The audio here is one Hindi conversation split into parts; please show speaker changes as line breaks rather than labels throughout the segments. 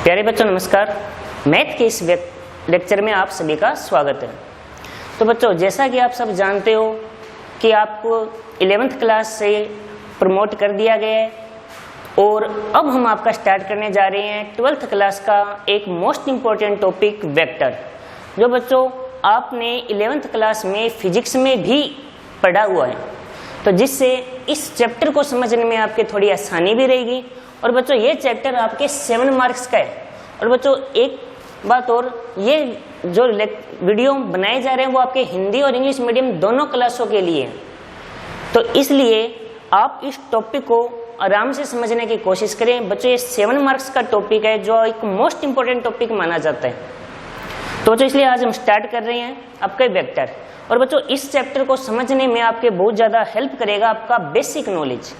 प्यारे बच्चों नमस्कार। मैथ के इस लेक्चर में आप सभी का स्वागत है। तो बच्चों जैसा कि आप सब जानते हो कि आपको 11th क्लास से प्रमोट कर दिया गया है और अब हम आपका स्टार्ट करने जा रहे हैं 12th क्लास का एक मोस्ट इम्पोर्टेंट टॉपिक वेक्टर, जो बच्चों आपने 11th क्लास में फिजिक्स में भी पढ़ा हुआ है, तो जिससे इस चैप्टर को समझने में आपके थोड़ी आसानी भी रहेगी। और बच्चों ये चैप्टर आपके 7 मार्क्स का है। और बच्चों एक बात और, ये जो वीडियो बनाए जा रहे हैं वो आपके हिंदी और इंग्लिश मीडियम दोनों क्लासों के लिए है, तो इसलिए आप इस टॉपिक को आराम से समझने की कोशिश करें। बच्चों ये 7 मार्क्स का टॉपिक है जो एक मोस्ट इंपोर्टेंट टॉपिक माना जाता है। तो बच्चों इसलिए आज हम स्टार्ट कर रहे हैं आपका वेक्टर। और बच्चों इस चैप्टर को समझने में आपके बहुत ज़्यादा हेल्प करेगा आपका बेसिक नॉलेज,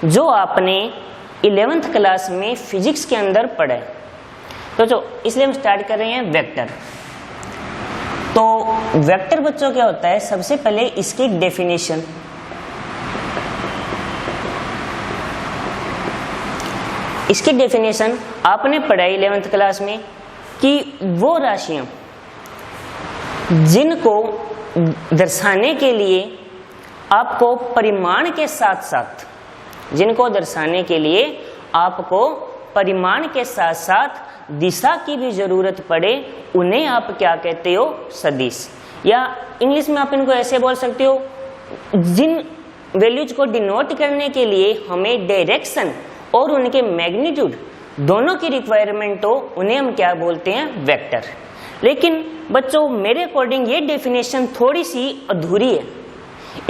जो आपने 11th क्लास में फिजिक्स के अंदर पढ़ा है। तो जो इसलिए हम स्टार्ट कर रहे हैं वेक्टर। तो वेक्टर बच्चों क्या होता है, सबसे पहले इसकी डेफिनेशन। इसकी डेफिनेशन आपने पढ़ाई 11th क्लास में कि वो राशियां जिनको दर्शाने के लिए आपको परिमाण के साथ साथ दिशा की भी जरूरत पड़े, उन्हें आप क्या कहते हो, सदिश। या इंग्लिश में आप इनको ऐसे बोल सकते हो, जिन वैल्यूज को डिनोट करने के लिए हमें डायरेक्शन और उनके मैग्नीट्यूड दोनों की रिक्वायरमेंट हो, उन्हें हम क्या बोलते हैं, वेक्टर। लेकिन बच्चों मेरे अकॉर्डिंग ये डेफिनेशन थोड़ी सी अधूरी है।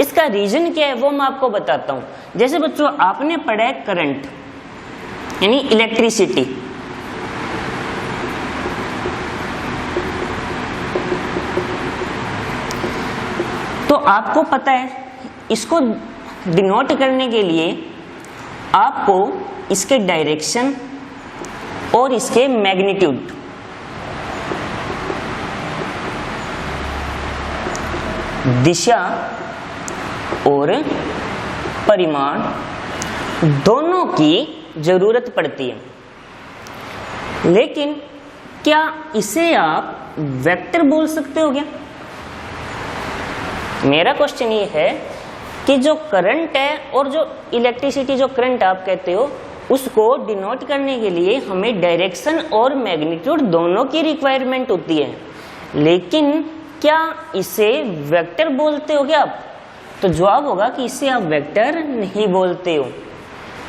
इसका रीजन क्या है वो मैं आपको बताता हूं। जैसे बच्चों आपने पढ़ा है करंट यानी इलेक्ट्रिसिटी, तो आपको पता है इसको डिनोट करने के लिए आपको इसके डायरेक्शन और इसके मैग्नीट्यूड दिशा और परिमाण दोनों की जरूरत पड़ती है। लेकिन क्या इसे आप वेक्टर बोल सकते हो क्या? मेरा क्वेश्चन ये है कि जो करंट है और जो इलेक्ट्रिसिटी, जो करंट आप कहते हो, उसको डिनोट करने के लिए हमें डायरेक्शन और मैग्नीट्यूड दोनों की रिक्वायरमेंट होती है। लेकिन क्या इसे वेक्टर बोलते हो क्या आप? तो जवाब होगा कि इसे आप वेक्टर नहीं बोलते हो।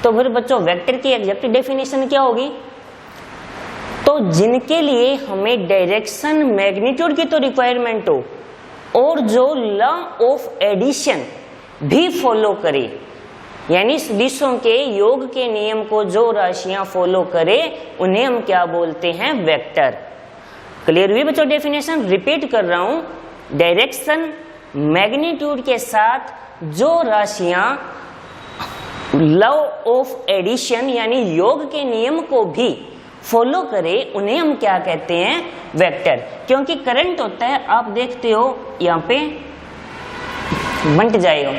तो फिर बच्चों वेक्टर की एग्जैक्ट डेफिनेशन क्या होगी? तो जिनके लिए हमें डायरेक्शन मैग्नीट्यूड की तो रिक्वायरमेंट हो और जो लॉ ऑफ एडिशन भी फॉलो करे, यानी सदिशों के योग के नियम को जो राशियां फॉलो करे, उन्हें हम क्या बोलते हैं, वेक्टर। क्लियर हुई बच्चों डेफिनेशन? रिपीट कर रहा हूं, डायरेक्शन मैग्नीट्यूड के साथ जो राशियां लॉ ऑफ एडिशन यानी योग के नियम को भी फॉलो करे, उन्हें हम क्या कहते हैं, वेक्टर। क्योंकि करंट होता है, आप देखते हो यहाँ पे बंट जाएगा,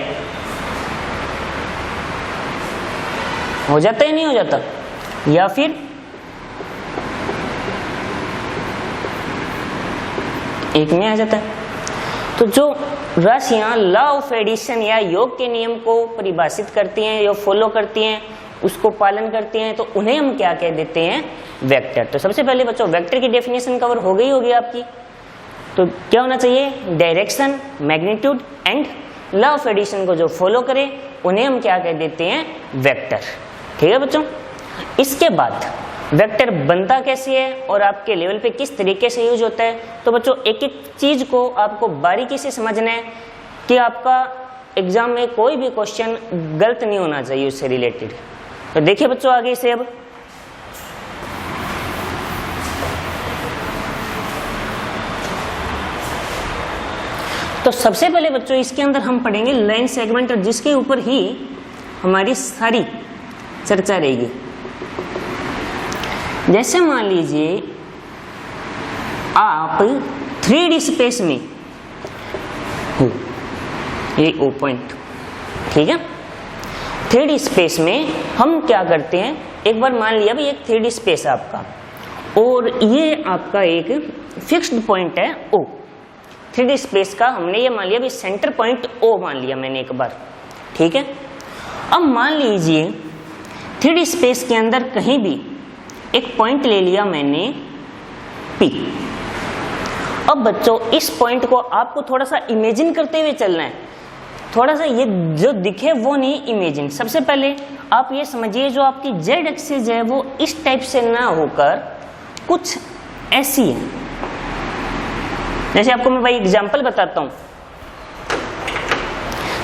हो जाता है नहीं हो जाता, या फिर एक में आ जाता है। तो जो राशियां लॉ ऑफ एडिशन या योग के नियम को परिभाषित करती हैं या फॉलो करती हैं, उसको पालन करती हैं, तो उन्हें हम क्या कह देते हैं, वेक्टर। तो सबसे पहले बच्चों वेक्टर की डेफिनेशन कवर हो गई होगी आपकी। तो क्या होना चाहिए, direction, magnitude and law of addition को जो फॉलो करे, उन्हें हम क्या कह देते हैं, वेक्टर। ठीक है बच्चों। इसके बाद वेक्टर बनता कैसे है और आपके लेवल पे किस तरीके से यूज होता है, तो बच्चों एक एक चीज को आपको बारीकी से समझना है कि आपका एग्जाम में कोई भी क्वेश्चन गलत नहीं होना चाहिए उससे रिलेटेड। तो देखिए बच्चों आगे से अब तो सबसे पहले बच्चों इसके अंदर हम पढ़ेंगे लाइन सेगमेंट, जिसके ऊपर ही हमारी सारी चर्चा रहेगी। जैसे मान लीजिए आप 3D स्पेस में हो, ये O पॉइंट, ठीक है। 3D स्पेस में हम क्या करते हैं, एक बार मान लिया भाई एक 3D स्पेस है आपका, और ये आपका एक फिक्स्ड पॉइंट है O। 3D स्पेस का हमने ये मान लिया भी सेंटर पॉइंट O मान लिया मैंने एक बार, ठीक है। अब मान लीजिए 3D स्पेस के अंदर कहीं भी एक पॉइंट ले लिया मैंने P। अब बच्चों इस पॉइंट को आपको थोड़ा सा इमेजिन करते हुए चलना है, थोड़ा सा ये जो दिखे वो नहीं इमेजिन। सबसे पहले आप ये समझिए जो आपकी जेड एक्सिस है वो इस टाइप से ना होकर कुछ ऐसी है। जैसे आपको मैं भाई एग्जांपल बताता हूं।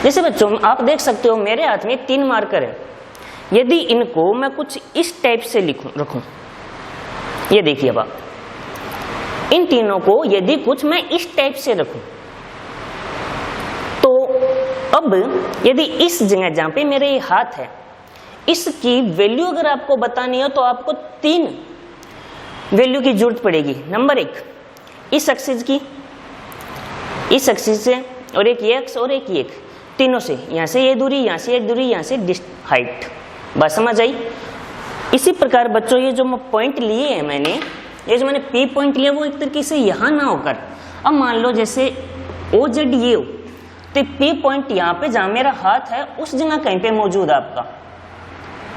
जैसे बच्चों आप देख सकते हो मेरे हाथ में 3 मार्कर है, यदि इनको मैं कुछ इस टाइप से रखूं, ये देखिए अब आप इन तीनों को यदि कुछ मैं इस टाइप से रखूं, तो अब यदि इस जगह जहां पे मेरे ये हाथ है इसकी वैल्यू अगर आपको बतानी हो तो आपको 3 वैल्यू की जरूरत पड़ेगी। नंबर 1 इस एक्सिस की, इस एक्सिस से, और एक ये एक्स और एक ये, तीनों से, यहाँ से ये दूरी, यहाँ से ये दूरी, यहाँ से हाइट। बस समझ आई। इसी प्रकार बच्चों ये जो पॉइंट लिए हैं मैंने, ये जो मैंने P पॉइंट लिया वो एक तरीके से यहाँ ना होकर, अब मान लो जैसे OZ ये हो तो P पॉइंट यहाँ पे जहाँ मेरा हाथ है उस जगह कहीं पे मौजूद है आपका,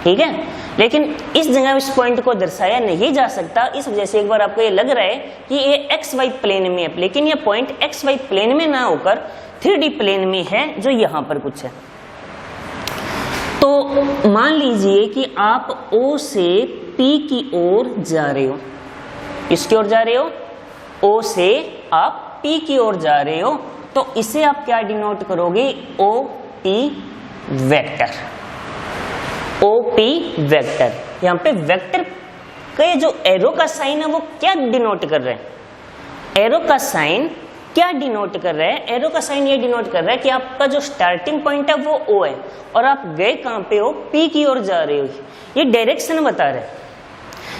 ठीक है। लेकिन इस जगह इस पॉइंट को दर्शाया नहीं जा सकता, इस वजह से एक बार आपको ये लग रहा है कि ये XY प्लेन में है, लेकिन ये पॉइंट XY प्लेन में ना होकर 3D प्लेन में है जो यहाँ पर कुछ है। तो मान लीजिए कि आप O से P की ओर जा रहे हो, इसकी ओर जा रहे हो, O से आप P की ओर जा रहे हो, तो इसे आप क्या डिनोट करोगे? OP vector. OP वेक्टर, यहाँ पे वेक्टर का जो एरो का साइन है वो क्या डिनोट कर रहा है? एरो का साइन क्या डिनोट कर रहा है? एरो का साइन ये डिनोट कर रहा है कि आपका जो स्टार्टिंग पॉइंट है वो O है और आप गए कहाँ पे हो? P की ओर जा रहे हो। ये डायरेक्शन बता रहे हैं।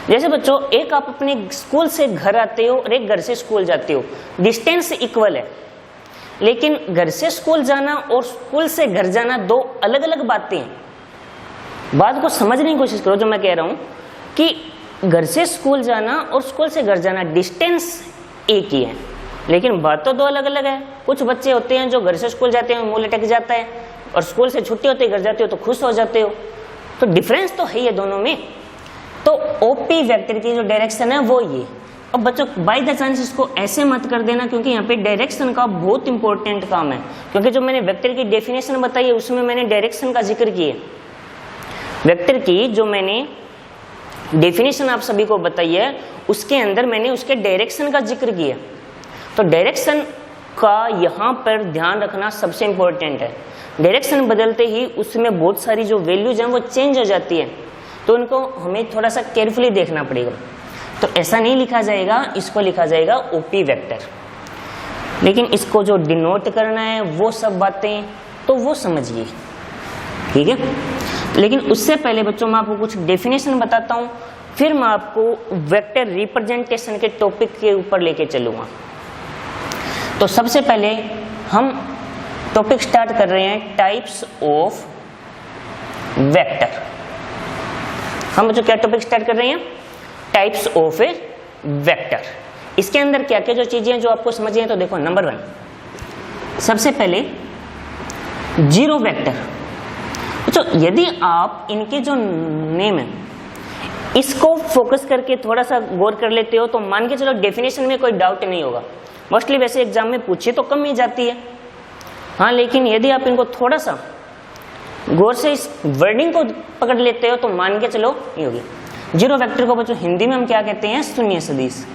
जैसे बच्चों एक आप अपने स्कूल से घर आते हो और एक घर से स्कूल जाते हो, डिस्टेंस इक्वल है, लेकिन घर से स्कूल जाना और स्कूल से घर जाना दो अलग अलग बातें हैं। बात को समझने की कोशिश करो। जो मैं कह रहा हूं कि घर से स्कूल जाना और स्कूल से घर जाना डिस्टेंस एक ही है, लेकिन बात तो दो अलग अलग है। कुछ बच्चे होते हैं जो घर से स्कूल जाते हैं मुंह लटक जाता है, और स्कूल से छुट्टी होती है घर जाते हो तो खुश हो जाते हो। तो डिफरेंस तो है ये दोनों में। तो ओपी वेक्टर की जो डायरेक्शन है वो ये। अब बच्चों बाय द चांस इसको ऐसे मत कर देना, क्योंकि यहाँ पे डायरेक्शन का बहुत इंपॉर्टेंट काम है। क्योंकि जो मैंने वेक्टर की डेफिनेशन बताई है उसमें मैंने डायरेक्शन का जिक्र किया। वेक्टर की जो मैंने डेफिनेशन आप सभी को बताई है उसके अंदर मैंने उसके डायरेक्शन का जिक्र किया। तो डायरेक्शन का यहाँ पर ध्यान रखना सबसे इंपॉर्टेंट है। डायरेक्शन बदलते ही उसमें बहुत सारी जो वैल्यूज हैं वो चेंज हो जाती है, तो उनको हमें थोड़ा सा केयरफुली देखना पड़ेगा। तो ऐसा नहीं लिखा जाएगा, इसको लिखा जाएगा ओपी वेक्टर। लेकिन इसको जो डिनोट करना है वो सब बातें तो वो समझिए, ठीक है। लेकिन उससे पहले बच्चों मैं आपको कुछ डेफिनेशन बताता हूँ, फिर मैं आपको वेक्टर रिप्रेजेंटेशन के टॉपिक के ऊपर लेके चलूँगा। तो सबसे पहले हम टॉपिक स्टार्ट कर रहे हैं टाइप्स ऑफ वेक्टर। हम जो क्या टॉपिक स्टार्ट कर रहे हैं? Types of A vector. इसके अंदर क्या क्या जो चीजें हैं जो आपको समझिए। तो देखो नंबर 1 सबसे पहले जीरो वेक्टर। तो यदि आप इनके जो नेम है इसको फोकस करके थोड़ा सा गौर कर लेते हो तो मान के चलो डेफिनेशन में कोई डाउट नहीं होगा। मोस्टली वैसे एग्जाम में पूछे तो कम ही जाती है, हाँ, लेकिन यदि आप इनको थोड़ा सा गौर से इस वर्डिंग को पकड़ लेते हो तो मान के चलो ये होगी। जीरो वेक्टर को बच्चों हिंदी में हम क्या कहते हैं? शून्य सदिश।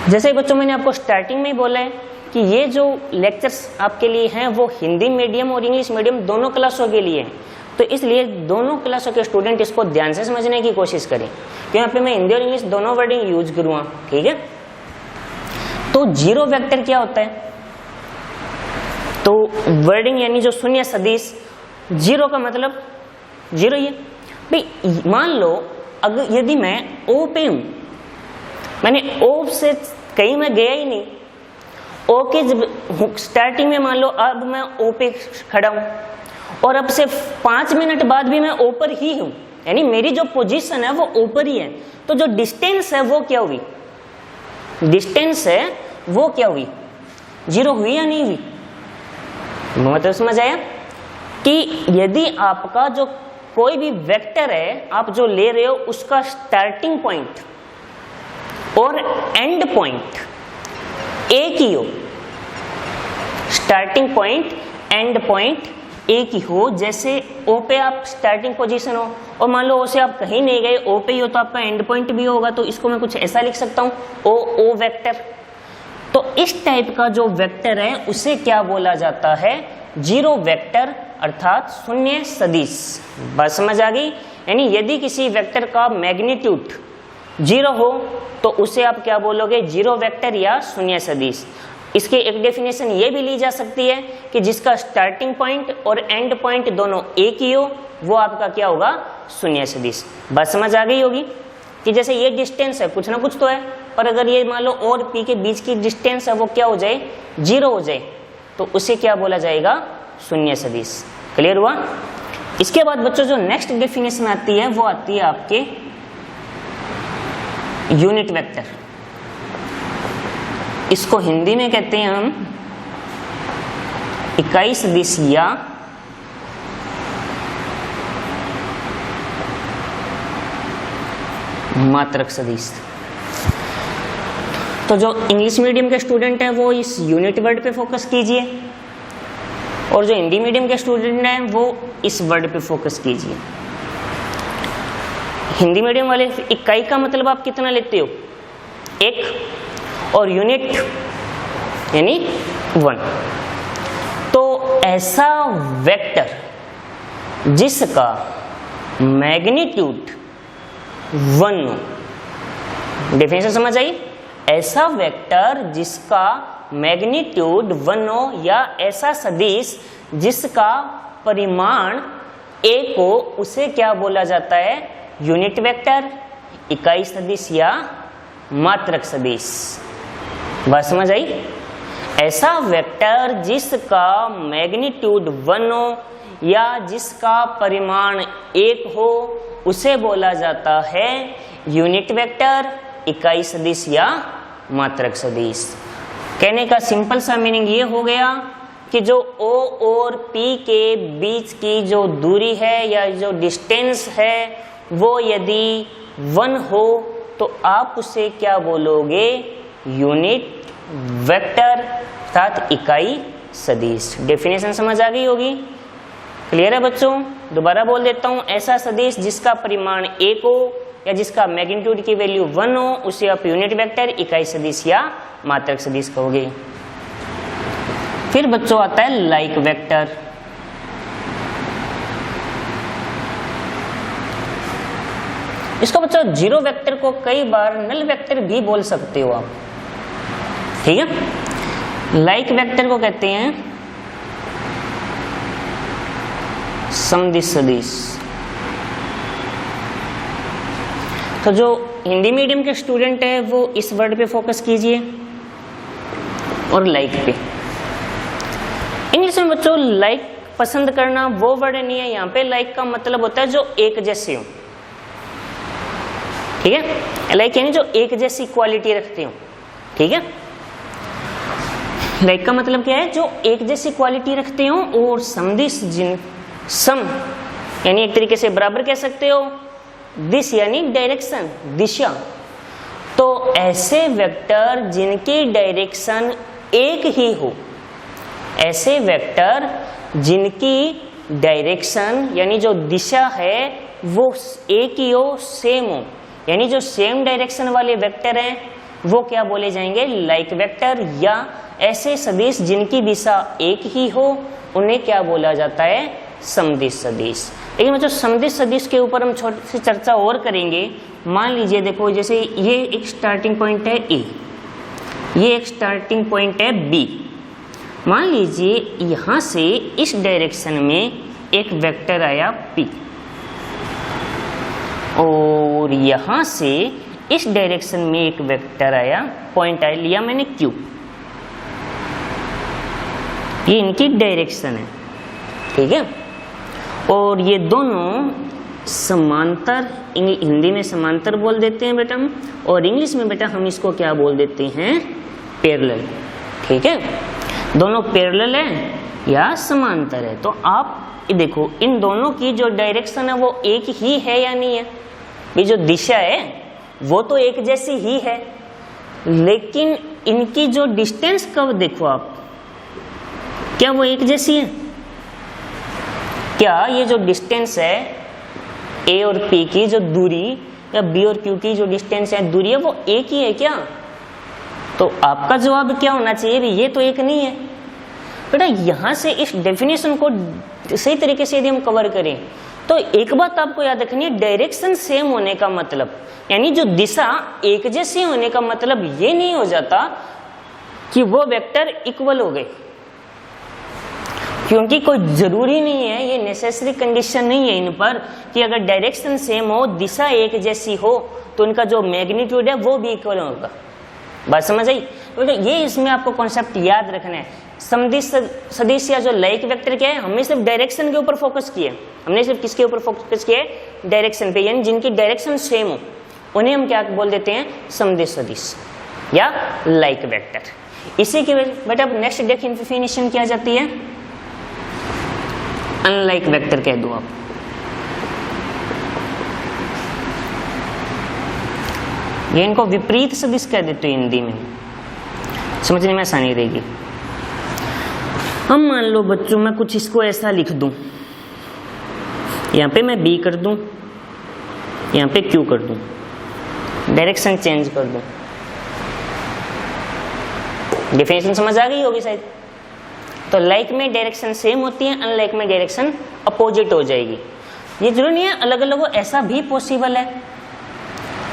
जैसे बच्चों मैंने आपको स्टार्टिंग में ही बोला है कि ये जो लेक्चर्स आपके लिए हैं वो हिंदी मीडियम और इंग्लिश मीडियम दोनों क्लासों के लिए हैं। तो इसलिए दोनों क्लासों के स्टूडेंट इसको ध्यान से समझने की कोशिश करें, क्योंकि यहाँ पे मैं हिंदी और इंग्लिश दोनों वर्डिंग यूज करूँगा, ठीक है। तो जीरो वेक्टर क्या होता है? तो वर्डिंग यानी जो शून्य सदिश, जीरो का मतलब जीरो ही है भाई। मान लो अगर यदि मैं ओ पे हूं, मैंने ओ से कहीं मैं गया ही नहीं, ओ के जब स्टार्टिंग में मान लो अब मैं ओ पे खड़ा हूं और अब से 5 मिनट बाद भी मैं ऊपर ही हूं, यानी मेरी जो पोजीशन है वो ऊपर ही है, तो जो डिस्टेंस है वो क्या हुई, डिस्टेंस है वो क्या हुई, 0 हुई या नहीं हुई। मतलब समझ आया कि यदि आपका जो कोई भी वेक्टर है आप जो ले रहे हो उसका स्टार्टिंग पॉइंट और एंड पॉइंट एक ही हो, स्टार्टिंग पॉइंट एंड पॉइंट एक ही हो, जैसे ओ पे आप स्टार्टिंग पोजीशन हो और मान लो ओ से आप कहीं नहीं गए, ओ पे ही हो तो आपका एंड पॉइंट भी होगा, तो इसको मैं कुछ ऐसा लिख सकता हूं ओ वेक्टर। तो इस टाइप का जो वेक्टर है उसे क्या बोला जाता है, जीरो वेक्टर अर्थात शून्य सदिश। बात समझ आ गई। यानी यदि किसी वेक्टर का मैग्नीट्यूड 0 हो तो उसे आप क्या बोलोगे, जीरो वेक्टर या शून्य सदिश। इसकी एक डेफिनेशन ये भी ली जा सकती है कि जिसका स्टार्टिंग पॉइंट और एंड पॉइंट दोनों एक ही हो वो आपका क्या होगा, शून्य सदिश। बात समझ आ गई होगी कि जैसे ये डिस्टेंस है, कुछ ना कुछ तो है, पर अगर ये मान लो और पी के बीच की डिस्टेंस है वो क्या हो जाए, 0 हो जाए, तो उसे क्या बोला जाएगा, शून्य सदिश। क्लियर हुआ। इसके बाद बच्चों जो नेक्स्ट डेफिनेशन आती है वो आती है आपके यूनिट वेक्टर। इसको हिंदी में कहते हैं हम इकाई सदिश या मात्रक सदिश। तो जो इंग्लिश मीडियम के स्टूडेंट हैं वो इस यूनिट वर्ड पे फोकस कीजिए और जो हिंदी मीडियम के स्टूडेंट हैं वो इस वर्ड पे फोकस कीजिए। हिंदी मीडियम वाले इकाई का मतलब आप कितना लेते हो, 1, और यूनिट यानी 1। तो ऐसा वेक्टर जिसका मैग्नीट्यूड 1 हो, डेफिनेशन समझ आई, ऐसा वेक्टर जिसका मैग्नीट्यूड 1 हो या ऐसा सदिश जिसका परिमाण 1 हो उसे क्या बोला जाता है, यूनिट वेक्टर, इकाई सदिश या मात्रक सदिश। बात समझ आई। ऐसा वेक्टर जिसका मैग्नीट्यूड 1 हो या जिसका परिमाण 1 हो उसे बोला जाता है यूनिट वेक्टर, इकाई सदिश या मात्रक सदिश। कहने का सिंपल सा मीनिंग ये हो गया कि जो O और P के बीच की जो दूरी है या जो डिस्टेंस है वो यदि 1 हो तो आप उसे क्या बोलोगे, यूनिट वेक्टर अर्थात इकाई सदिश। डेफिनेशन समझ आ गई होगी। क्लियर है बच्चों। दोबारा बोल देता हूं, ऐसा सदिश जिसका परिमाण 1 हो या जिसका मैग्नीट्यूड की वैल्यू 1 हो उसे आप यूनिट वेक्टर, इकाई सदिश या मात्रक सदिश कहोगे। फिर बच्चों आता है लाइक वेक्टर। इसको बच्चों जीरो वेक्टर को कई बार नल वेक्टर भी बोल सकते हो आप, ठीक है। लाइक वेक्टर को कहते हैं समदिश सदिश। तो जो हिंदी मीडियम के स्टूडेंट है वो इस वर्ड पे फोकस कीजिए और लाइक पे। इंग्लिश में बच्चों लाइक पसंद करना वो वर्ड नहीं है, यहाँ पे लाइक का मतलब होता है जो एक जैसे हो, ठीक है। लाइक यानी जो एक जैसी क्वालिटी रखते हो, ठीक है। लाइक का मतलब क्या है, जो एक जैसी क्वालिटी रखते हो। और समदिश जिन सम यानी एक तरीके से बराबर कह सकते हो, दिश यानी डायरेक्शन, दिशा। तो ऐसे वेक्टर जिनकी डायरेक्शन एक ही हो, ऐसे वेक्टर जिनकी डायरेक्शन यानी जो दिशा है वो एक ही हो, सेम हो, यानी जो सेम डायरेक्शन वाले वेक्टर हैं वो क्या बोले जाएंगे, लाइक वेक्टर। या ऐसे सदिश जिनकी दिशा एक ही हो उन्हें क्या बोला जाता है, समदिश सदिश। लेकिन मतलब समदिश सदिश के ऊपर हम छोटी सी चर्चा और करेंगे। मान लीजिए देखो, जैसे ये एक स्टार्टिंग पॉइंट है ए, ये एक स्टार्टिंग पॉइंट है बी। मान लीजिए यहां से इस डायरेक्शन में एक वेक्टर आया पी और यहां से इस डायरेक्शन में एक वेक्टर आया, पॉइंट आया, लिया मैंने क्यू। ये इनकी डायरेक्शन है, ठीक है। और ये दोनों समांतर, हिंदी में समांतर बोल देते हैं बेटा हम, और इंग्लिश में बेटा हम इसको क्या बोल देते हैं, पैरेलल। ठीक है, दोनों पैरेलल है या समांतर है। तो आप देखो इन दोनों की जो डायरेक्शन है वो एक ही है या नहीं है, ये जो दिशा है वो तो एक जैसी ही है, लेकिन इनकी जो डिस्टेंस कब देखो आप, क्या वो एक जैसी है? क्या ये जो डिस्टेंस है ए और पी की जो दूरी, या बी और क्यू की जो डिस्टेंस है दूरी है, वो एक ही है क्या? तो आपका जवाब क्या होना चाहिए, ये तो एक नहीं है बेटा। यहां से इस डेफिनेशन को सही तरीके से यदि हम कवर करें तो एक बात आपको याद रखनी है, डायरेक्शन सेम होने का मतलब, यानी जो दिशा एक जैसी होने का मतलब ये नहीं हो जाता कि वो वेक्टर इक्वल हो गए, क्योंकि कोई जरूरी नहीं है, ये नेसेसरी कंडीशन नहीं है इन पर कि अगर डायरेक्शन सेम हो, दिशा एक जैसी हो, तो उनका जो मैग्नीट्यूड है वो भी इक्वल होगा। बात समझ आई? तो ये इसमें आपको कॉन्सेप्ट याद रखना है। सदिश सदिश या जो लाइक वेक्टर क्या है, हमने सिर्फ डायरेक्शन के ऊपर फोकस किया, हमने सिर्फ किसके ऊपर फोकस किया, डायरेक्शन पे, यानी जिनकी डायरेक्शन सेम हो उन्हें हम क्या बोल देते हैं, सदिश सदिश या लाइक वेक्टर। इसी की वजह बेटा नेक्स्ट डेफिनेशन क्या जाती है, अनलाइक वेक्टर कह दो आप। ये इनको विपरीत सदिश कह देते हो हिंदी में, समझने में आसानी रहेगी। हम मान लो बच्चों मैं कुछ इसको ऐसा लिख दूं, यहां पे मैं बी कर दूं, यहां पे क्यू कर दूं, डायरेक्शन चेंज कर दूं, डेफिनेशन समझ आ गई होगी शायद। तो लाइक में डायरेक्शन सेम होती है, अनलाइक में डायरेक्शन अपोजिट हो जाएगी। ये जरूरी नहीं है अलग अलग हो, ऐसा भी पॉसिबल है,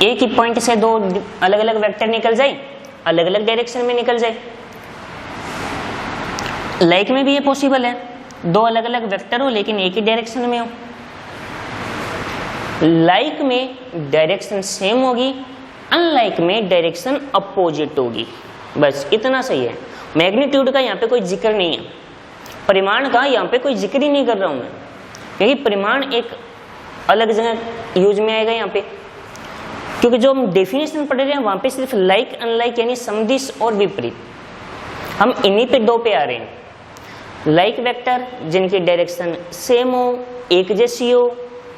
एक ही पॉइंट से दो अलग अलग वेक्टर निकल जाए, अलग अलग डायरेक्शन में निकल जाए। लाइक में भी ये पॉसिबल है, दो अलग अलग वेक्टर हो लेकिन एक ही डायरेक्शन में हो। लाइक में डायरेक्शन सेम होगी, अनलाइक में डायरेक्शन अपोजिट होगी, बस इतना सही है। मैग्नीट्यूड का यहाँ पे कोई जिक्र नहीं है, परिमाण का यहाँ पे कोई जिक्र ही नहीं कर रहा हूं मैं, क्योंकि परिमाण एक अलग जगह यूज में आएगा यहाँ पे, क्योंकि जो हम डेफिनेशन पढ़ रहे हैं वहां पे सिर्फ लाइक अनलाइक यानी समदिश और विपरीत, हम इन्हीं पे दो पे आ रहे हैं। लाइक वेक्टर जिनकी डायरेक्शन सेम हो, एक जैसी हो,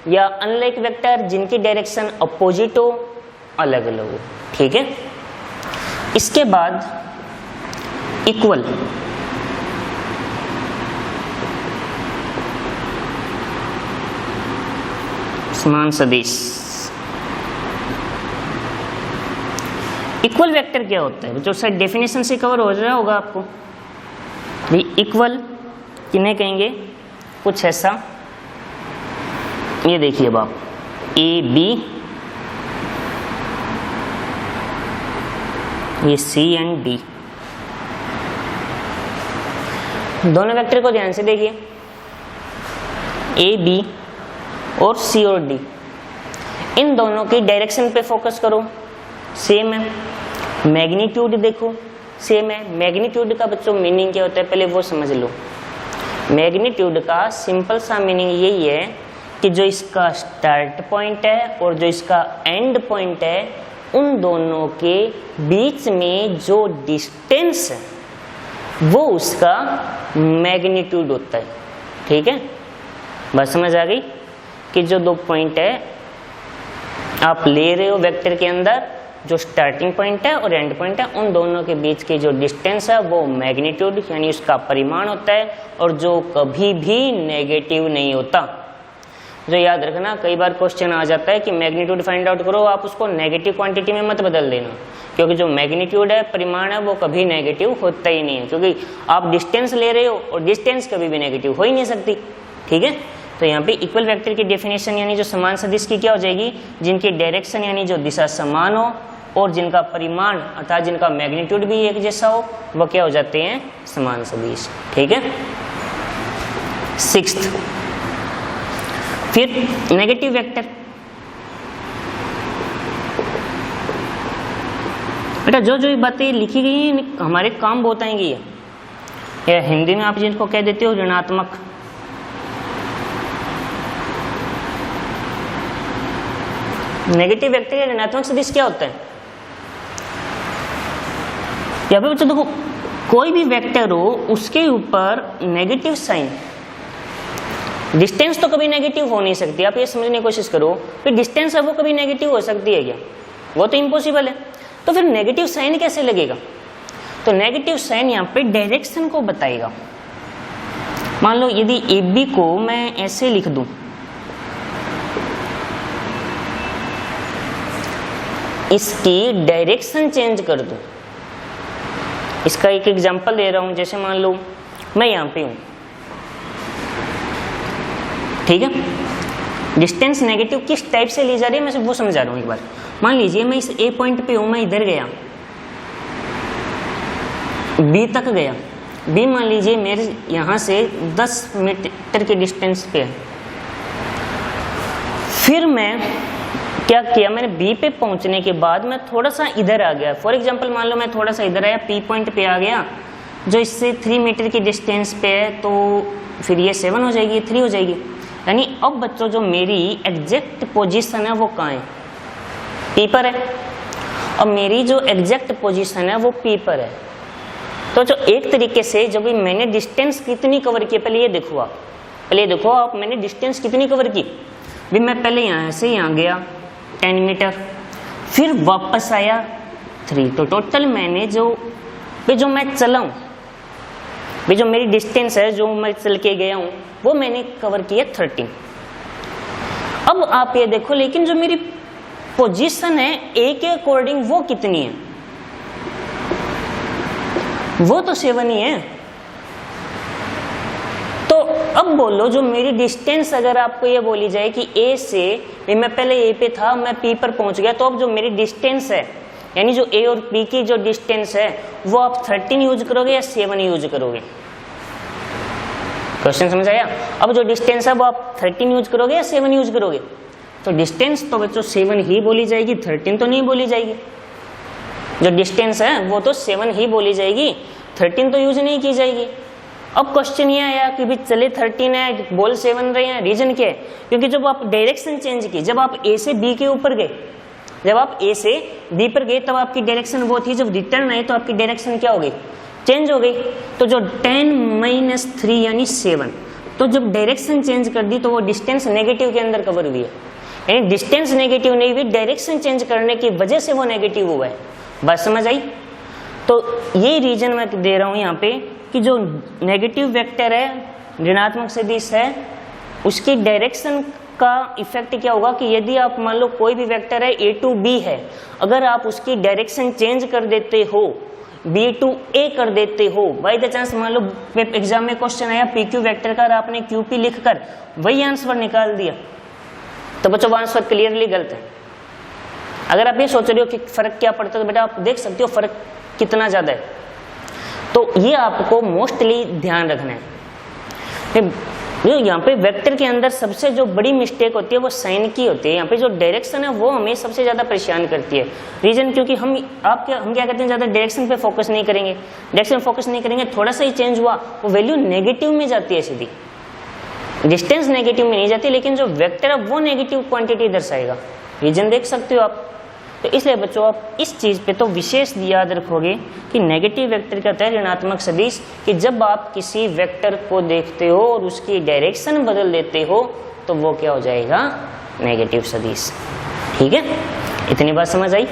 या अनलाइक वेक्टर जिनकी डायरेक्शन अपोजिट हो, अलग अलग हो। ठीक है, इसके बाद इक्वल, समान सदिश। इक्वल वेक्टर क्या होता है, जो शायद डेफिनेशन से कवर हो रहा होगा आपको। इक्वल किन्हें कहेंगे, कुछ ऐसा, ये देखिए अब आप, ए बी, ये सी एंड डी, दोनों वेक्टर को ध्यान से देखिए, ए बी और सी और डी, इन दोनों की डायरेक्शन पे फोकस करो, सेम है। मैग्नीट्यूड देखो सेम है। मैग्नीट्यूड का बच्चों मीनिंग क्या होता है पहले वो समझ लो। मैग्नीट्यूड का सिंपल सा मीनिंग यही है कि जो इसका स्टार्ट पॉइंट है और जो इसका एंड पॉइंट है, उन दोनों के बीच में जो डिस्टेंस है वो उसका मैग्नीट्यूड होता है। ठीक है, बस समझ आ गई कि जो दो पॉइंट है आप ले रहे हो वेक्टर के अंदर, जो स्टार्टिंग पॉइंट है और एंड पॉइंट है, उन दोनों के बीच की जो डिस्टेंस है वो मैग्नीट्यूड यानी उसका परिमाण होता है, और जो कभी भी नेगेटिव नहीं होता। जो याद रखना, कई बार क्वेश्चन आ जाता है कि मैग्नीट्यूड फाइंड आउट करो, आप उसको नेगेटिव क्वांटिटी में मत बदल देना, क्योंकि जो मैग्नीट्यूड है, परिमाण है, वो कभी नेगेटिव होता ही नहीं है, क्योंकि आप डिस्टेंस ले रहे हो और डिस्टेंस कभी भी नेगेटिव हो ही नहीं सकती। ठीक है, तो यहाँ पे इक्वल वेक्टर की डेफिनेशन यानी जो समान सदिश की क्या हो जाएगी, जिनकी डायरेक्शन यानी जो दिशा समान हो और जिनका परिमाण अर्थात जिनका मैग्नीट्यूड भी एक जैसा हो, वो क्या हो जाते हैं, समान सदिश। ठीक है, सिक्स्थ, फिर नेगेटिव वेक्टर। बेटा जो जो बातें लिखी गई हैं हमारे काम बहुत आएंगी, या हिंदी में आप जिनको कह देते हो ऋणात्मक, नेगेटिव वेक्टर या ऋणात्मक सदिश क्या होता है? यहाँ पे बच्चों देखो, कोई भी वेक्टर हो उसके ऊपर नेगेटिव साइन, डिस्टेंस तो कभी नेगेटिव हो नहीं सकती, आप ये समझने की कोशिश करो, फिर डिस्टेंस है वो कभी नेगेटिव हो सकती है क्या? वो तो इम्पॉसिबल है। तो फिर नेगेटिव साइन कैसे लगेगा? तो नेगेटिव साइन यहाँ पे डायरेक्शन को बताएगा। मान लो यदि AB को मैं ऐसे लिख दूं, इसकी डायरेक्शन चेंज कर दूं, इसका एक एग्जांपल दे रहा हूं, जैसे मान लो मैं यहां पे हूं, ठीक है, डिस्टेंस नेगेटिव किस टाइप से ली जा रही है मैं वो समझा रहा हूं एक बार। मान लीजिए मैं इस A पॉइंट पे हूं, मैं इधर गया, B तक गया, B मान लीजिए मेरे यहां से 10 मीटर के डिस्टेंस पे है। फिर मैं क्या किया, मैंने B पे पहुंचने के बाद मैं थोड़ा सा इधर आ गया, फॉर एग्जांपल मान लो मैं थोड़ा सा इधर आया, P पॉइंट पे आ गया जो इससे 3 मीटर की डिस्टेंस पे है, तो फिर ये 7 हो जाएगी, 3 हो जाएगी। यानी अब बच्चों जो मेरी एग्जैक्ट पोजीशन है वो कहाँ है? P पर है। अब मेरी जो एग्जैक्ट पोजीशन है वो P पर है। तो जो एक तरीके से जब मैंने डिस्टेंस कितनी कवर की, पहले ये देखो आप, पहले ये देखो आप, मैंने डिस्टेंस कितनी कवर की। भी मैं पहले यहाँ से यहाँ गया 10 मीटर, फिर वापस आया 3, तो टोटल मैंने जो मैं चला हूँ, जो मेरी डिस्टेंस है जो मैं चल के गया हूँ वो मैंने कवर किया 13। अब आप ये देखो, लेकिन जो मेरी पोजीशन है A के अकॉर्डिंग वो कितनी है? वो तो 7 ही है। तो अब बोलो जो मेरी डिस्टेंस अगर आपको ये बोली जाए कि A से, मैं पहले A पे था, मैं P पर पहुंच गया, तो अब जो मेरी डिस्टेंस है यानी जो A और P की जो डिस्टेंस है वो आप 13 यूज करोगे या 7 यूज करोगे? क्वेश्चन समझ आया? अब जो डिस्टेंस है वो आप 13 यूज करोगे या 7 यूज करोगे? तो डिस्टेंस तो बच्चों 7 ही बोली जाएगी, 13 तो नहीं बोली जाएगी। जो डिस्टेंस है वो तो 7 ही बोली जाएगी, 13 तो यूज नहीं की जाएगी। अब क्वेश्चन ये आया कि भी चले 13 है, बोल 7 रहे हैं, रीजन क्या है? क्योंकि जब आप डायरेक्शन चेंज की, जब आप A से B के ऊपर गए, जब आप A से B पर गए तब आपकी डायरेक्शन वो थी, जब रिटर्न आए तो आपकी डायरेक्शन क्या हो गई? चेंज हो गई। तो जो 10 - 3 यानी 7, तो जब डायरेक्शन चेंज कर दी तो वो डिस्टेंस नेगेटिव के अंदर कवर हुई है, यानी डिस्टेंस नेगेटिव नहीं हुई, डायरेक्शन चेंज करने की वजह से वो नेगेटिव हुआ है। बात समझ आई? तो ये रीजन मैं दे रहा हूं यहाँ पे कि जो नेगेटिव वेक्टर है, ऋणात्मक सदिश है, उसकी डायरेक्शन का इफेक्ट क्या होगा कि यदि आप मान लो कोई भी वेक्टर है A to B है, अगर आप उसकी डायरेक्शन चेंज कर देते हो, B to A कर देते हो, बाय द चांस मान लो एग्जाम में क्वेश्चन आया PQ वेक्टर का और आपने QP लिखकर वही आंसर निकाल दिया, तो बच्चों आंसर क्लियरली गलत है। अगर आप ये सोच रहे हो कि फर्क क्या पड़ता है, तो बेटा आप देख सकते हो फर्क कितना ज्यादा है। तो ये आपको मोस्टली ध्यान रखना है। यहाँ पे वेक्टर के अंदर सबसे जो बड़ी मिस्टेक होती है वो साइन की होती है। यहाँ पे जो डायरेक्शन है वो हमें सबसे ज्यादा परेशान करती है। रीजन क्योंकि हम क्या करते हैं, ज्यादा डायरेक्शन पे फोकस नहीं करेंगे, डायरेक्शन फोकस नहीं करेंगे, थोड़ा सा ही चेंज हुआ वो वैल्यू नेगेटिव में जाती है सीधी, डिस्टेंस नेगेटिव में नहीं जाती, लेकिन जो वेक्टर है वो नेगेटिव क्वांटिटी दर्शाएगा। रीजन देख सकते हो आप। तो इसलिए बच्चों आप इस चीज पे तो विशेष याद रखोगे कि नेगेटिव वेक्टर का होता है ऋणात्मक सदिश, कि जब आप किसी वेक्टर को देखते हो और उसकी डायरेक्शन बदल देते हो तो वो क्या हो जाएगा? नेगेटिव सदिश। ठीक है, इतनी बात समझ आई?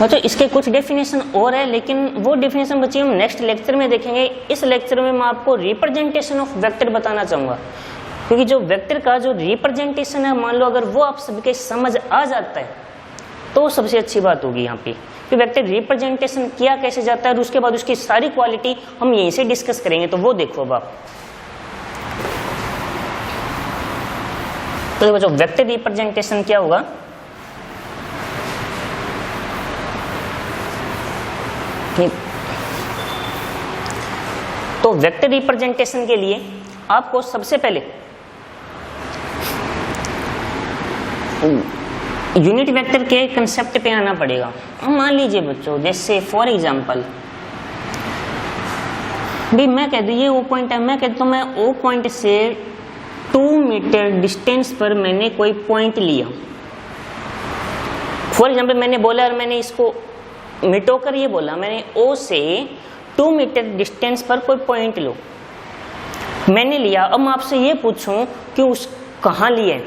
बच्चों इसके कुछ डेफिनेशन और है, लेकिन वो डेफिनेशन बच्चे हम नेक्स्ट लेक्चर में देखेंगे। इस लेक्चर में मैं आपको रिप्रेजेंटेशन ऑफ वेक्टर बताना चाहूंगा, क्योंकि जो वेक्टर का जो रिप्रेजेंटेशन है, मान लो अगर वो आप सबके समझ आ जाता है तो सबसे अच्छी बात होगी यहाँ पे कि वेक्टर रिप्रेजेंटेशन किया कैसे जाता है, और उसके बाद उसकी सारी क्वालिटी हम यहीं से डिस्कस करेंगे। तो वो देखो अब आप, तो बच्चों वेक्टर रिप्रेजेंटेशन क्या होगा? तो वेक्टर रिप्रेजेंटेशन के लिए आपको सबसे पहले यूनिट वेक्टर के कंसेप्ट पे आना पड़ेगा। मान लीजिए बच्चों, जैसे फॉर एग्जांपल भी मैं कह दूं ये O पॉइंट है, मैं कहता हूं मैं O पॉइंट से 2 मीटर डिस्टेंस पर मैंने कोई पॉइंट लिया, फॉर एग्जाम्पल मैंने बोला और मैंने इसको मिटोकर ये बोला, मैंने O से 2 मीटर डिस्टेंस पर कोई पॉइंट लो, मैंने लिया। अब मैं आपसे ये पूछूं कि उस कहाँ लिए,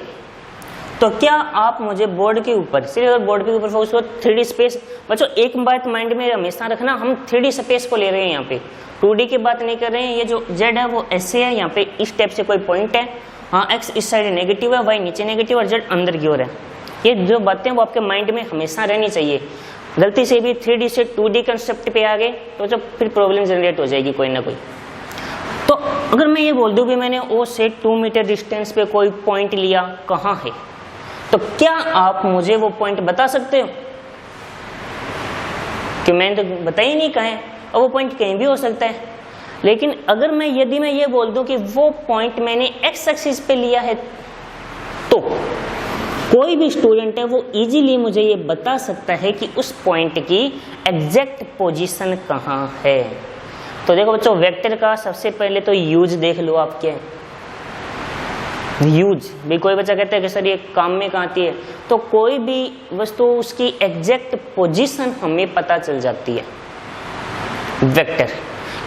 तो क्या आप मुझे बोर्ड के ऊपर, सिर्फ अगर बोर्ड के ऊपर फोकस करो 3D स्पेस, बच्चों एक बात माइंड में हमेशा रखना, हम 3D स्पेस को ले रहे हैं यहाँ पे, 2D की बात नहीं कर रहे हैं। ये जो Z है वो ऐसे है, यहाँ पे इस टाइप से कोई पॉइंट है, हाँ X इस साइड नेगेटिव है, Y नीचे नेगेटिव और Z अंदर की ओर है। ये जो बातें वो आपके माइंड में हमेशा रहनी चाहिए। गलती से भी 3D से 2D कंसेप्ट पे आ गए तो जब फिर प्रॉब्लम जनरेट हो जाएगी कोई ना कोई। तो अगर मैं ये बोल दूं कि मैंने O से 2 मीटर डिस्टेंस पे कोई पॉइंट लिया, कहाँ है, तो क्या आप मुझे वो पॉइंट बता सकते हो? कि मैंने तो बताया ही नहीं कहाँ है, और वो पॉइंट कहीं भी हो सकता है। लेकिन अगर यदि मैं ये बोल दूं कि वो पॉइंट मैंने X एक्सिस पे लिया है, तो कोई भी स्टूडेंट है वो इजीली मुझे ये बता सकता है कि उस पॉइंट की एग्जैक्ट पोजीशन कहाँ है। तो देखो बच्चों, वेक्टर का सबसे पहले तो यूज देख लो। आप क्या यूज भी, कोई बच्चा कहता है कि सर ये काम में कहाँ आती है, तो कोई भी वस्तु उसकी एग्जैक्ट पोजीशन हमें पता चल जाती है वेक्टर।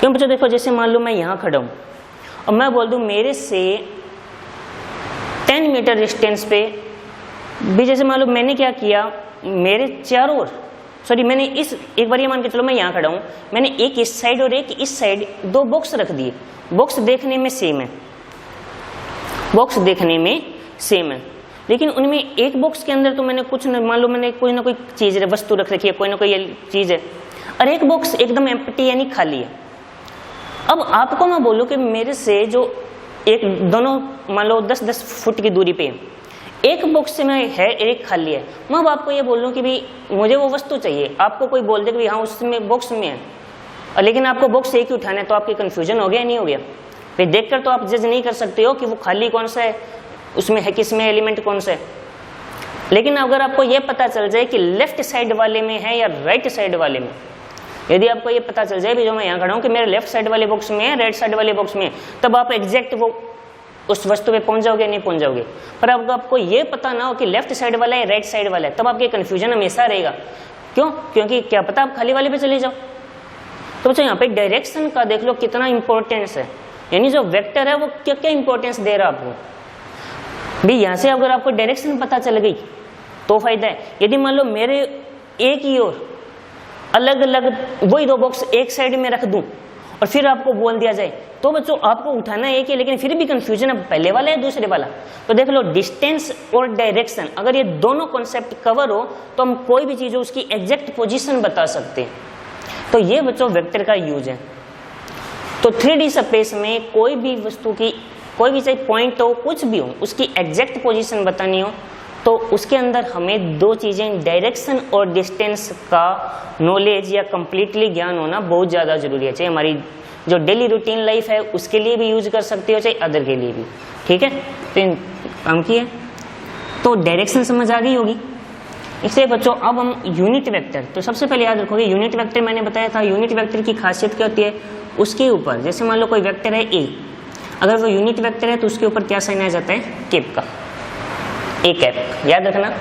क्यों बच्चों, देखो जैसे मान लो मैं यहाँ खड़ा हूँ और मैं बोल दूँ मेरे से 10 मीटर डिस्टेंस पे भी, जैसे मान लो मैंने क्या किया, मेरे चारों ओर, सॉरी मैंने इस, एक बार ये मान के चलो मैं यहाँ खड़ा हूँ, मैंने एक इस साइड और एक इस साइड 2 बॉक्स रख दिए। बॉक्स देखने में सेम है, बॉक्स देखने में सेम है, लेकिन उनमें एक बॉक्स के अंदर तो मैंने कुछ मान लो मैंने कोई ना कोई चीज वस्तु रख रखी है, कोई ना कोई चीज है, और एक बॉक्स एकदम एम्प्टी यानी खाली है। अब आपको मैं बोलूँ कि मेरे से जो एक दोनों मान लो 10-10 फुट की दूरी पे एक बॉक्स में है, एक खाली है, मैं अब आपको ये बोल रहा हूँ कि भाई मुझे वो वस्तु चाहिए, आपको कोई बोल दे कि हाँ उसमें बॉक्स में है, और लेकिन आपको बॉक्स एक ही उठाना है, तो आपकी कंफ्यूजन हो गया नहीं हो गया? फिर देखकर तो आप जज नहीं कर सकते हो कि वो खाली कौन सा है, उसमें है किसमें एलिमेंट कौन सा है। लेकिन अगर आपको ये पता चल जाए कि लेफ्ट साइड वाले में है या राइट साइड वाले में, यदि आपको ये पता चल जाए भी जो मैं यहाँ खड़ा हूँ कि मेरे लेफ्ट साइड वाले बॉक्स में है, राइट साइड वाले बॉक्स में, तब आप एग्जैक्ट वो उस वस्तु पे पहुंच जाओगे, नहीं पहुंच जाओगे। पर अगर आपको ये पता ना हो कि लेफ्ट साइड वाला है राइट साइड वाला है, तब आपकी कंफ्यूजन हमेशा रहेगा। क्यों? क्योंकि क्या पता आप खाली वाले पे चले जाओ। तो बच्चों यहाँ पे डायरेक्शन का देख लो कितना इंपॉर्टेंस है, यानी जो वेक्टर है वो क्या क्या इंपॉर्टेंस दे रहा है आपको। भी यहाँ से अगर आपको डायरेक्शन पता चल गई तो फायदा है। यदि मान लो मेरे एक ही ओर अलग अलग वही 2 बॉक्स एक साइड में रख दूं और फिर आपको बोल दिया जाए, तो बच्चों आपको उठाना एक ही, लेकिन फिर भी कंफ्यूजन है पहले वाला है दूसरे वाला। तो देख लो डिस्टेंस और डायरेक्शन, अगर ये दोनों कॉन्सेप्ट कवर हो तो हम कोई भी चीज हो उसकी एग्जैक्ट पोजीशन बता सकते हैं। तो ये बच्चों वेक्टर का यूज है। तो 3D स्पेस में कोई भी वस्तु की, कोई भी चाहे पॉइंट हो कुछ भी हो, उसकी एग्जैक्ट पोजीशन बतानी हो तो उसके अंदर हमें 2 चीजें, डायरेक्शन और डिस्टेंस का नॉलेज या कंप्लीटली ज्ञान होना बहुत ज़्यादा जरूरी है। चाहे हमारी जो डेली रूटीन लाइफ है उसके लिए भी यूज कर सकते हो, चाहे अदर के लिए भी। ठीक है, तो काम की है तो डायरेक्शन समझ आ गई होगी। इसलिए बच्चों अब हम यूनिट वेक्टर, तो सबसे पहले याद रखोगे यूनिट वेक्टर मैंने बताया था, यूनिट वेक्टर की खासियत क्या होती है, उसके ऊपर जैसे मान लो कोई वेक्टर है ए, अगर वो यूनिट वेक्टर है तो उसके ऊपर क्या साइन आ जाता है, कैप का, ए कैप। याद रखना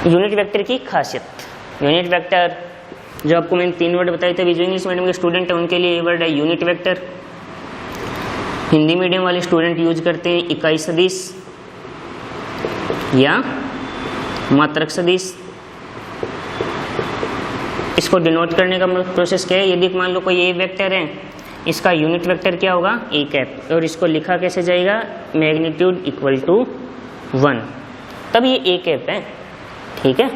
यूनिट वेक्टर की खासियत। यूनिट वेक्टर जो आपको मैंने 3 वर्ड बताए थे, जो इंग्लिश मीडियम के स्टूडेंट है उनके लिए ये वर्ड है यूनिट वेक्टर। हिंदी मीडियम वाले स्टूडेंट यूज करते हैं इकाई सदिश या मात्रक सदिश। इसको डिनोट करने का प्रोसेस क्या है, यदि मान लो कोई ए वेक्टर है, इसका यूनिट वेक्टर क्या होगा, ए कैप, और इसको लिखा कैसे जाएगा, मैग्नीट्यूड इक्वल टू 1, तब ये ए कैप है। ठीक है,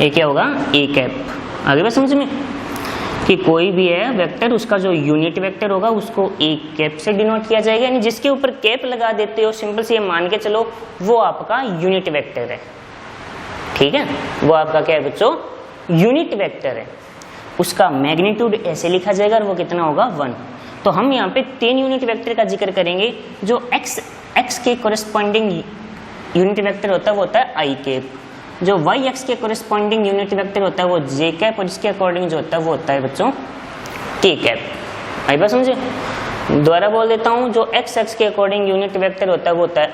ये क्या होगा, ए कैप। आगे बात समझ में कि कोई भी है वेक्टर, उसका जो यूनिट वेक्टर होगा उसको ए कैप से डिनोट किया जाएगा, यानी जिसके ऊपर कैप लगा देते हो, सिंपल से ये मान के चलो वो आपका यूनिट वेक्टर है। ठीक है, वो आपका क्या है बच्चों, यूनिट वेक्टर है। उसका मैग्नीट्यूड ऐसे लिखा जाएगा और वो कितना होगा, 1। तो हम यहाँ पे 3 यूनिट वेक्टर का जिक्र करेंगे। जो x के कोरिस्पॉन्डिंग यूनिट वेक्टर होता है वो होता है आई कैप, जो वाई एक्स के कोरिस्पॉन्डिंग यूनिट वेक्टर होता है वो जे कैप, और इसके अकॉर्डिंग जो होता है वो होता है बच्चों टी कैप। आई बात समझे, दोबारा बोल देता हूँ, जो एक्स एक्स के अकॉर्डिंग यूनिट वेक्टर होता है वो होता है